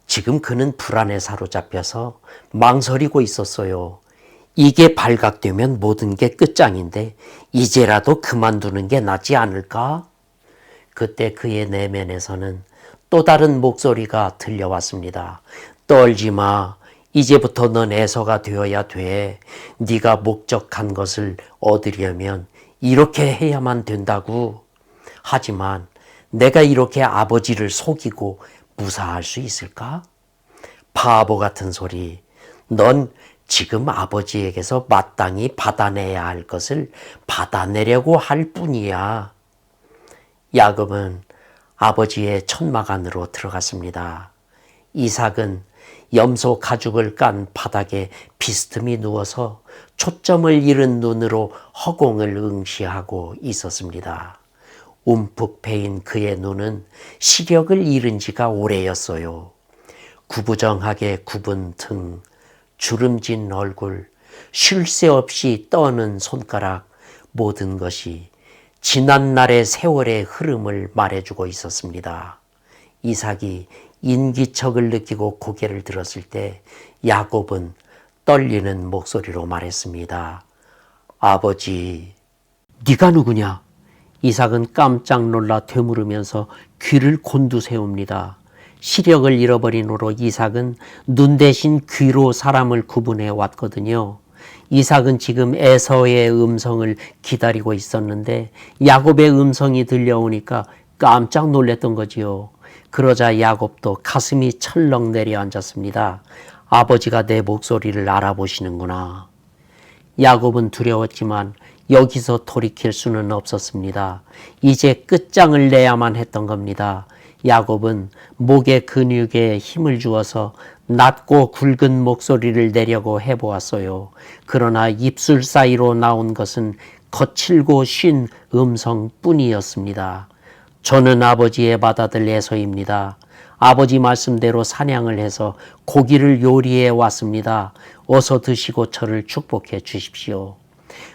지금 그는 불안에 사로잡혀서 망설이고 있었어요. 이게 발각되면 모든 게 끝장인데 이제라도 그만두는 게 낫지 않을까? 그때 그의 내면에서는 또 다른 목소리가 들려왔습니다. 떨지 마. 이제부터 넌 에서가 되어야 돼. 네가 목적한 것을 얻으려면 이렇게 해야만 된다고. 하지만 내가 이렇게 아버지를 속이고 무사할 수 있을까? 바보 같은 소리. 넌 지금 아버지에게서 마땅히 받아내야 할 것을 받아내려고 할 뿐이야. 야곱은 아버지의 천막 안으로 들어갔습니다. 이삭은 염소 가죽을 깐 바닥에 비스듬히 누워서 초점을 잃은 눈으로 허공을 응시하고 있었습니다. 움푹 패인 그의 눈은 시력을 잃은 지가 오래였어요. 구부정하게 굽은 등, 주름진 얼굴, 쉴 새 없이 떠는 손가락, 모든 것이 지난날의 세월의 흐름을 말해주고 있었습니다. 이삭이 인기척을 느끼고 고개를 들었을 때 야곱은 떨리는 목소리로 말했습니다. 아버지, 네가 누구냐? 이삭은 깜짝 놀라 되물으면서 귀를 곤두세웁니다. 시력을 잃어버린 후로 이삭은 눈 대신 귀로 사람을 구분해 왔거든요. 이삭은 지금 에서의 음성을 기다리고 있었는데 야곱의 음성이 들려오니까 깜짝 놀랐던 거지요. 그러자 야곱도 가슴이 철렁 내려앉았습니다. 아버지가 내 목소리를 알아보시는구나. 야곱은 두려웠지만 여기서 돌이킬 수는 없었습니다. 이제 끝장을 내야만 했던 겁니다. 야곱은 목의 근육에 힘을 주어서 낮고 굵은 목소리를 내려고 해보았어요. 그러나 입술 사이로 나온 것은 거칠고 쉰 음성뿐이었습니다. 저는 아버지의 맏아들 에서입니다. 아버지 말씀대로 사냥을 해서 고기를 요리해 왔습니다. 어서 드시고 저를 축복해 주십시오.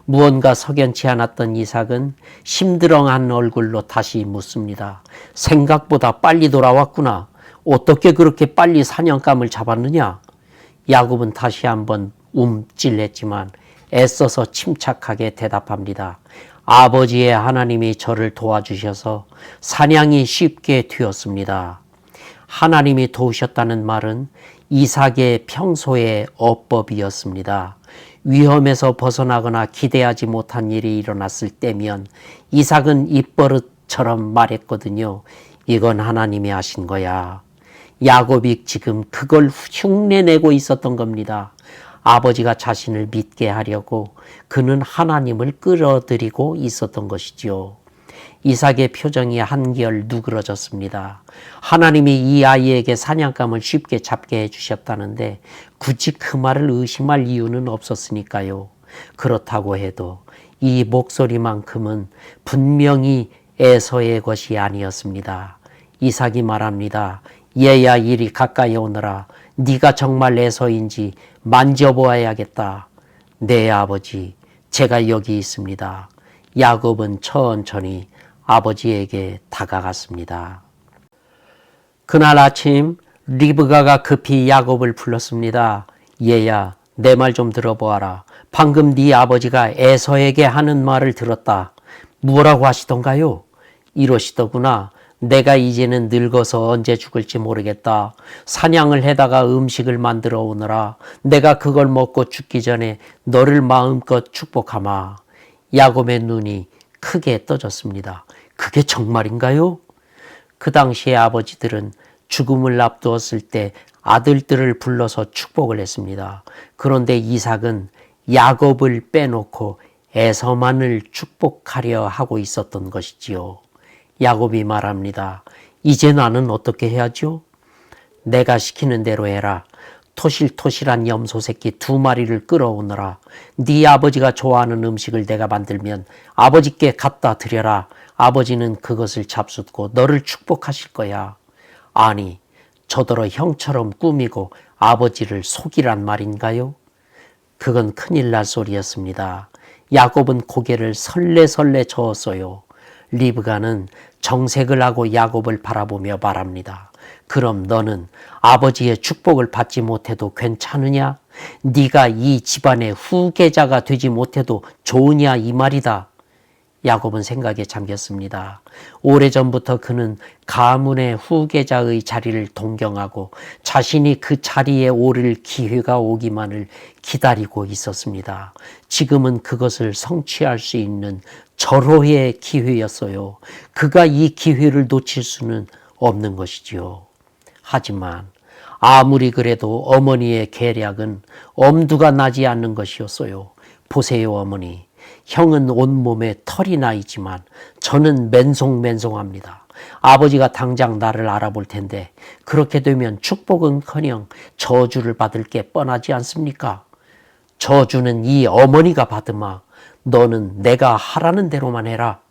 무언가 석연치 않았던 이삭은 심드렁한 얼굴로 다시 묻습니다. 생각보다 빨리 돌아왔구나. 어떻게 그렇게 빨리 사냥감을 잡았느냐? 야곱은 다시 한번 움찔했지만 애써서 침착하게 대답합니다. 아버지의 하나님이 저를 도와주셔서 사냥이 쉽게 되었습니다. 하나님이 도우셨다는 말은 이삭의 평소의 어법이었습니다. 위험에서 벗어나거나 기대하지 못한 일이 일어났을 때면 이삭은 입버릇처럼 말했거든요. 이건 하나님이 하신 거야. 야곱이 지금 그걸 흉내내고 있었던 겁니다. 아버지가 자신을 믿게 하려고 그는 하나님을 끌어들이고 있었던 것이지요. 이삭의 표정이 한결 누그러졌습니다. 하나님이 이 아이에게 사냥감을 쉽게 잡게 해주셨다는데 굳이 그 말을 의심할 이유는 없었으니까요. 그렇다고 해도 이 목소리만큼은 분명히 에서의 것이 아니었습니다. 이삭이 말합니다. 얘야 이리 가까이 오너라. 네가 정말 에서인지 만져보아야겠다. 네 아버지, 제가 여기 있습니다. 야곱은 천천히 아버지에게 다가갔습니다. 그날 아침 리브가가 급히 야곱을 불렀습니다. 얘야, 내 말 좀 들어보아라. 방금 네 아버지가 에서에게 하는 말을 들었다. 뭐라고 하시던가요? 이러시더구나. 내가 이제는 늙어서 언제 죽을지 모르겠다. 사냥을 해다가 음식을 만들어 오너라. 내가 그걸 먹고 죽기 전에 너를 마음껏 축복하마. 야곱의 눈이 크게 떠졌습니다. 그게 정말인가요? 그 당시에 아버지들은 죽음을 앞두었을 때 아들들을 불러서 축복을 했습니다. 그런데 이삭은 야곱을 빼놓고 에서만을 축복하려 하고 있었던 것이지요. 야곱이 말합니다. 이제 나는 어떻게 해야죠? 내가 시키는 대로 해라. 토실토실한 염소 새끼 2마리를 끌어오너라. 네 아버지가 좋아하는 음식을 내가 만들면 아버지께 갖다 드려라. 아버지는 그것을 잡숫고 너를 축복하실 거야. 아니, 저더러 형처럼 꾸미고 아버지를 속이란 말인가요? 그건 큰일 날 소리였습니다. 야곱은 고개를 설레설레 저었어요. 리브가는 정색을 하고 야곱을 바라보며 말합니다. 그럼 너는 아버지의 축복을 받지 못해도 괜찮으냐? 네가 이 집안의 후계자가 되지 못해도 좋으냐 이 말이다. 야곱은 생각에 잠겼습니다. 오래전부터 그는 가문의 후계자의 자리를 동경하고 자신이 그 자리에 오를 기회가 오기만을 기다리고 있었습니다. 지금은 그것을 성취할 수 있는 절호의 기회였어요. 그가 이 기회를 놓칠 수는 없는 것이지요. 하지만 아무리 그래도 어머니의 계략은 엄두가 나지 않는 것이었어요. 보세요, 어머니. 형은 온몸에 털이 나 있지만 저는 맨송맨송합니다. 아버지가 당장 나를 알아볼 텐데 그렇게 되면 축복은커녕 저주를 받을 게 뻔하지 않습니까? 저주는 이 어머니가 받으마 너는 내가 하라는 대로만 해라.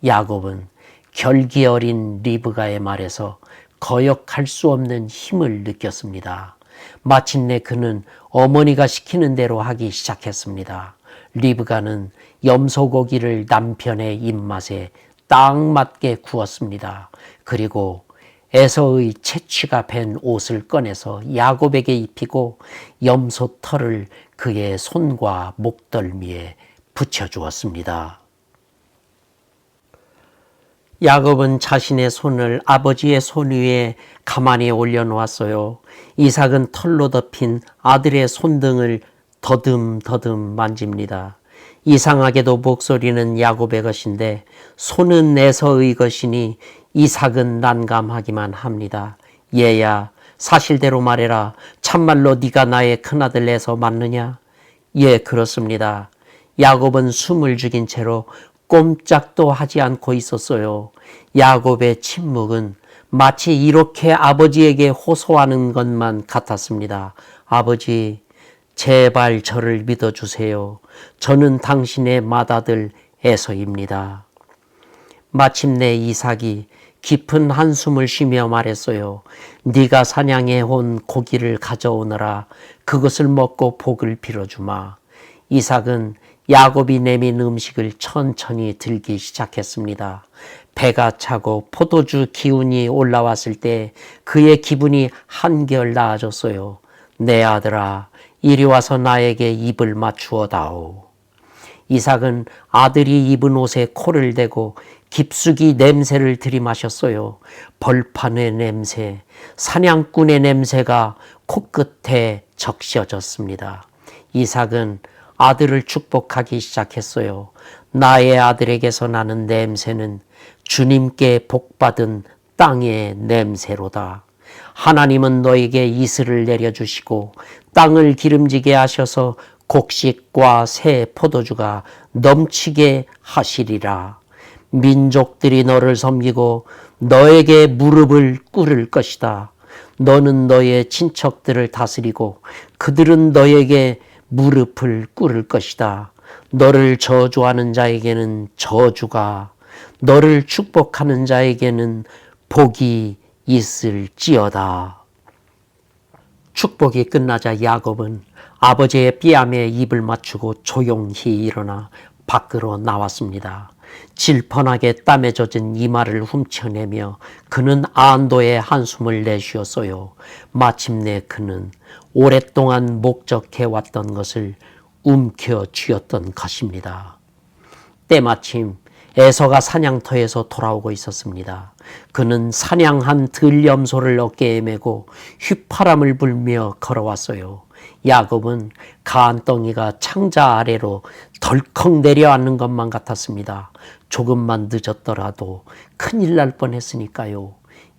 야곱은 결기 어린 리브가의 말에서 거역할 수 없는 힘을 느꼈습니다. 마침내 그는 어머니가 시키는 대로 하기 시작했습니다. 리브가는 염소고기를 남편의 입맛에 딱 맞게 구웠습니다. 그리고 에서의 채취가 밴 옷을 꺼내서 야곱에게 입히고 염소 털을 그의 손과 목덜미에 붙여주었습니다. 야곱은 자신의 손을 아버지의 손 위에 가만히 올려놓았어요. 이삭은 털로 덮인 아들의 손등을 더듬더듬 만집니다. 이상하게도 목소리는 야곱의 것인데 손은 에서의 것이니 이삭은 난감하기만 합니다. 얘야, 사실대로 말해라. 참말로 네가 나의 큰아들 에서 맞느냐? 예, 그렇습니다. 야곱은 숨을 죽인 채로 꼼짝도 하지 않고 있었어요. 야곱의 침묵은 마치 이렇게 아버지에게 호소하는 것만 같았습니다. 아버지, 제발 저를 믿어주세요. 저는 당신의 맏아들 에서입니다. 마침내 이삭이 깊은 한숨을 쉬며 말했어요. 네가 사냥해 온 고기를 가져오너라. 그것을 먹고 복을 빌어주마. 이삭은 야곱이 내민 음식을 천천히 들기 시작했습니다. 배가 차고 포도주 기운이 올라왔을 때 그의 기분이 한결 나아졌어요. 내 아들아, 이리 와서 나에게 입을 맞추어다오. 이삭은 아들이 입은 옷에 코를 대고 깊숙이 냄새를 들이마셨어요. 벌판의 냄새, 사냥꾼의 냄새가 코끝에 적셔졌습니다. 이삭은 아들을 축복하기 시작했어요. 나의 아들에게서 나는 냄새는 주님께 복받은 땅의 냄새로다. 하나님은 너에게 이슬을 내려주시고 땅을 기름지게 하셔서 곡식과 새 포도주가 넘치게 하시리라. 민족들이 너를 섬기고 너에게 무릎을 꿇을 것이다. 너는 너의 친척들을 다스리고 그들은 너에게 무릎을 꿇을 것이다. 너를 저주하는 자에게는 저주가, 너를 축복하는 자에게는 복이 있을지어다. 축복이 끝나자 야곱은 아버지의 뺨에 입을 맞추고 조용히 일어나 밖으로 나왔습니다. 질펀하게 땀에 젖은 이마를 훔쳐내며 그는 안도의 한숨을 내쉬었어요. 마침내 그는 오랫동안 목적해왔던 것을 움켜쥐었던 것입니다. 때마침 에서가 사냥터에서 돌아오고 있었습니다. 그는 사냥한 들염소를 어깨에 메고 휘파람을 불며 걸어왔어요. 야곱은 간덩이가 창자 아래로 덜컥 내려앉는 것만 같았습니다. 조금만 늦었더라도 큰일 날 뻔했으니까요.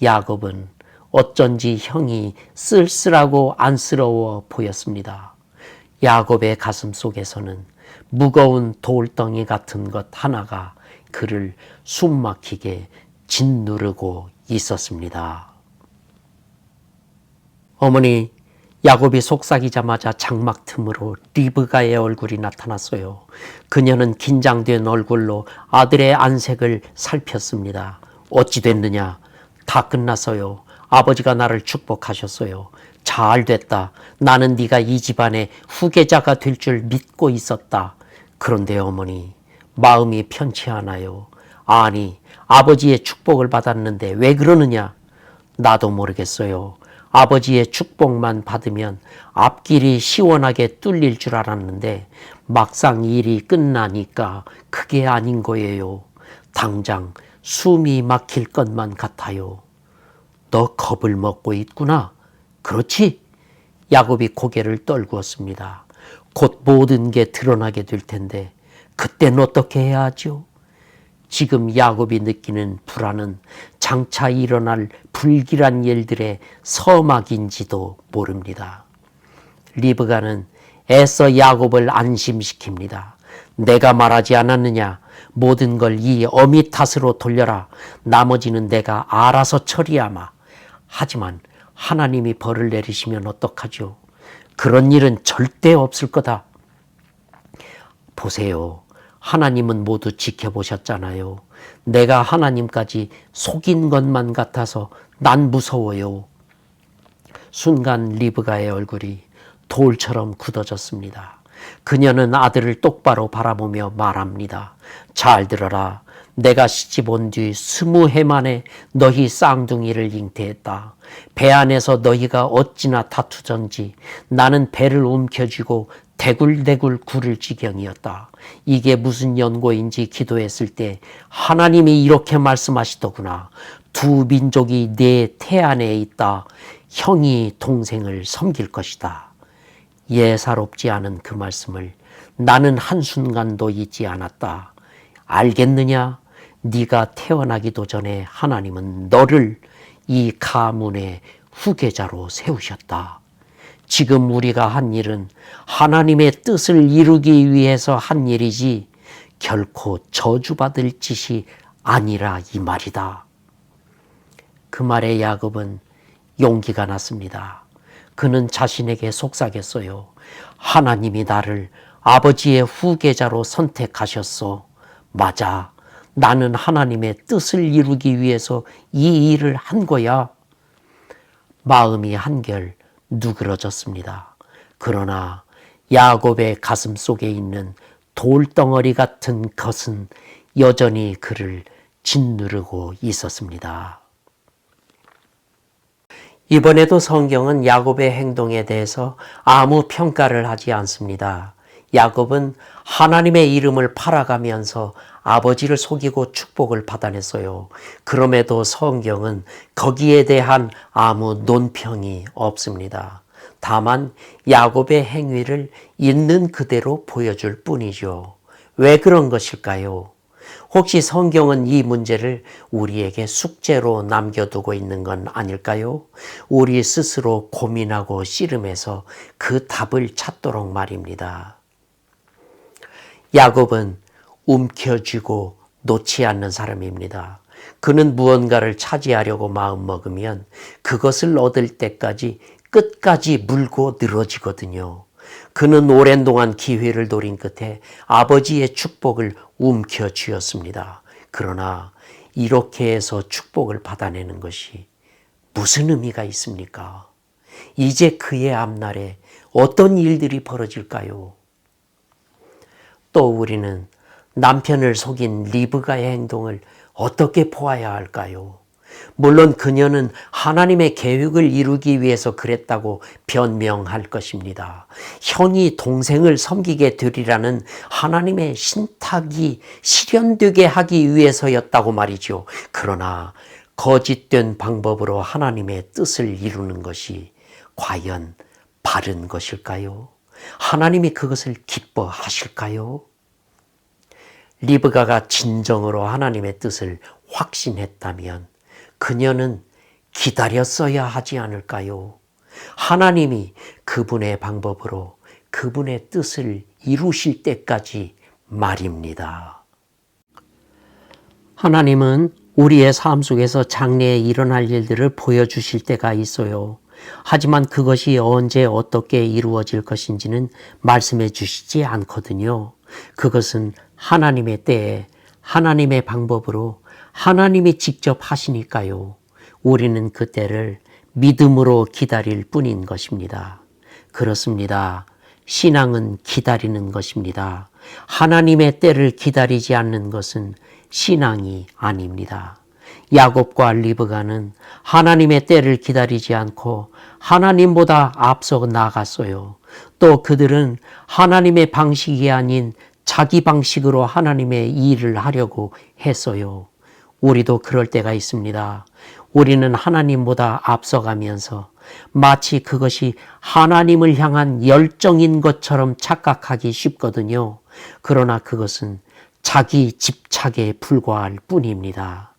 야곱은 어쩐지 형이 쓸쓸하고 안쓰러워 보였습니다. 야곱의 가슴 속에서는 무거운 돌덩이 같은 것 하나가 그를 숨막히게 짓누르고 있었습니다. 어머니, 야곱이 속삭이자마자 장막 틈으로 리브가의 얼굴이 나타났어요. 그녀는 긴장된 얼굴로 아들의 안색을 살폈습니다. 어찌 됐느냐? 다 끝났어요. 아버지가 나를 축복하셨어요. 잘 됐다. 나는 네가 이 집안의 후계자가 될 줄 믿고 있었다. 그런데 어머니, 마음이 편치 않아요. 아니, 아버지의 축복을 받았는데 왜 그러느냐? 나도 모르겠어요. 아버지의 축복만 받으면 앞길이 시원하게 뚫릴 줄 알았는데 막상 일이 끝나니까 그게 아닌 거예요. 당장 숨이 막힐 것만 같아요. 너 겁을 먹고 있구나. 그렇지? 야곱이 고개를 떨구었습니다. 곧 모든 게 드러나게 될 텐데 그땐 어떻게 해야 하죠? 지금 야곱이 느끼는 불안은 장차 일어날 불길한 일들의 서막인지도 모릅니다. 리브가는 애써 야곱을 안심시킵니다. 내가 말하지 않았느냐? 모든 걸 이 어미 탓으로 돌려라. 나머지는 내가 알아서 처리하마. 하지만 하나님이 벌을 내리시면 어떡하죠? 그런 일은 절대 없을 거다. 보세요. 하나님은 모두 지켜보셨잖아요. 내가 하나님까지 속인 것만 같아서 난 무서워요. 순간 리브가의 얼굴이 돌처럼 굳어졌습니다. 그녀는 아들을 똑바로 바라보며 말합니다. 잘 들어라. 내가 시집 온 뒤 20해 만에 너희 쌍둥이를 잉태했다. 배 안에서 너희가 어찌나 다투던지 나는 배를 움켜쥐고 대굴대굴 굴을 지경이었다. 이게 무슨 연고인지 기도했을 때 하나님이 이렇게 말씀하시더구나. 두 민족이 내 태 안에 있다. 형이 동생을 섬길 것이다. 예사롭지 않은 그 말씀을 나는 한순간도 잊지 않았다. 알겠느냐? 네가 태어나기도 전에 하나님은 너를 이 가문의 후계자로 세우셨다. 지금 우리가 한 일은 하나님의 뜻을 이루기 위해서 한 일이지 결코 저주받을 짓이 아니라 이 말이다. 그 말에 야곱은 용기가 났습니다. 그는 자신에게 속삭였어요. 하나님이 나를 아버지의 후계자로 선택하셨어. 맞아. 나는 하나님의 뜻을 이루기 위해서 이 일을 한 거야. 마음이 한결 누그러졌습니다. 그러나 야곱의 가슴 속에 있는 돌덩어리 같은 것은 여전히 그를 짓누르고 있었습니다. 이번에도 성경은 야곱의 행동에 대해서 아무 평가를 하지 않습니다. 야곱은 하나님의 이름을 팔아가면서 아버지를 속이고 축복을 받아냈어요. 그럼에도 성경은 거기에 대한 아무 논평이 없습니다. 다만 야곱의 행위를 있는 그대로 보여줄 뿐이죠. 왜 그런 것일까요? 혹시 성경은 이 문제를 우리에게 숙제로 남겨두고 있는 건 아닐까요? 우리 스스로 고민하고 씨름해서 그 답을 찾도록 말입니다. 야곱은 움켜쥐고 놓지 않는 사람입니다. 그는 무언가를 차지하려고 마음먹으면 그것을 얻을 때까지 끝까지 물고 늘어지거든요. 그는 오랜 동안 기회를 노린 끝에 아버지의 축복을 움켜쥐었습니다. 그러나 이렇게 해서 축복을 받아내는 것이 무슨 의미가 있습니까? 이제 그의 앞날에 어떤 일들이 벌어질까요? 또 우리는 남편을 속인 리브가의 행동을 어떻게 보아야 할까요? 물론 그녀는 하나님의 계획을 이루기 위해서 그랬다고 변명할 것입니다. 형이 동생을 섬기게 되리라는 하나님의 신탁이 실현되게 하기 위해서였다고 말이죠. 그러나 거짓된 방법으로 하나님의 뜻을 이루는 것이 과연 바른 것일까요? 하나님이 그것을 기뻐하실까요? 리브가가 진정으로 하나님의 뜻을 확신했다면 그녀는 기다렸어야 하지 않을까요? 하나님이 그분의 방법으로 그분의 뜻을 이루실 때까지 말입니다. 하나님은 우리의 삶 속에서 장래에 일어날 일들을 보여주실 때가 있어요. 하지만 그것이 언제 어떻게 이루어질 것인지는 말씀해 주시지 않거든요. 그것은 하나님의 때에 하나님의 방법으로 하나님이 직접 하시니까요. 우리는 그 때를 믿음으로 기다릴 뿐인 것입니다. 그렇습니다. 신앙은 기다리는 것입니다. 하나님의 때를 기다리지 않는 것은 신앙이 아닙니다. 야곱과 리브가는 하나님의 때를 기다리지 않고 하나님보다 앞서 나갔어요. 또 그들은 하나님의 방식이 아닌 자기 방식으로 하나님의 일을 하려고 했어요. 우리도 그럴 때가 있습니다. 우리는 하나님보다 앞서가면서 마치 그것이 하나님을 향한 열정인 것처럼 착각하기 쉽거든요. 그러나 그것은 자기 집착에 불과할 뿐입니다.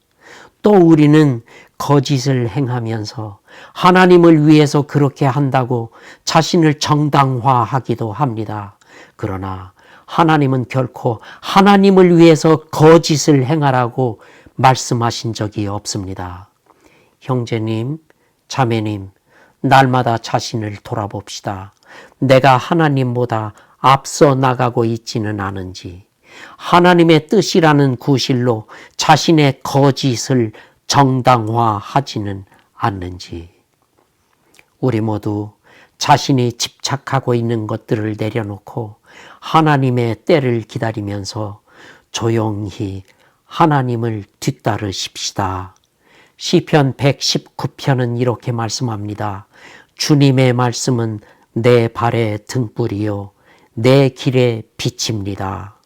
또 우리는 거짓을 행하면서 하나님을 위해서 그렇게 한다고 자신을 정당화하기도 합니다. 그러나 하나님은 결코 하나님을 위해서 거짓을 행하라고 말씀하신 적이 없습니다. 형제님, 자매님, 날마다 자신을 돌아봅시다. 내가 하나님보다 앞서 나가고 있지는 않은지, 하나님의 뜻이라는 구실로 자신의 거짓을 정당화하지는 않는지. 우리 모두 자신이 집착하고 있는 것들을 내려놓고 하나님의 때를 기다리면서 조용히 하나님을 뒤따르십시다. 시편 119편은 이렇게 말씀합니다. 주님의 말씀은 내 발의 등불이요 내 길의 빛입니다.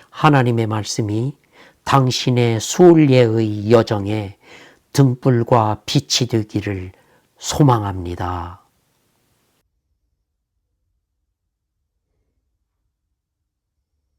하나님의 말씀이 당신의 순례의 여정에 등불과 빛이 되기를 소망합니다.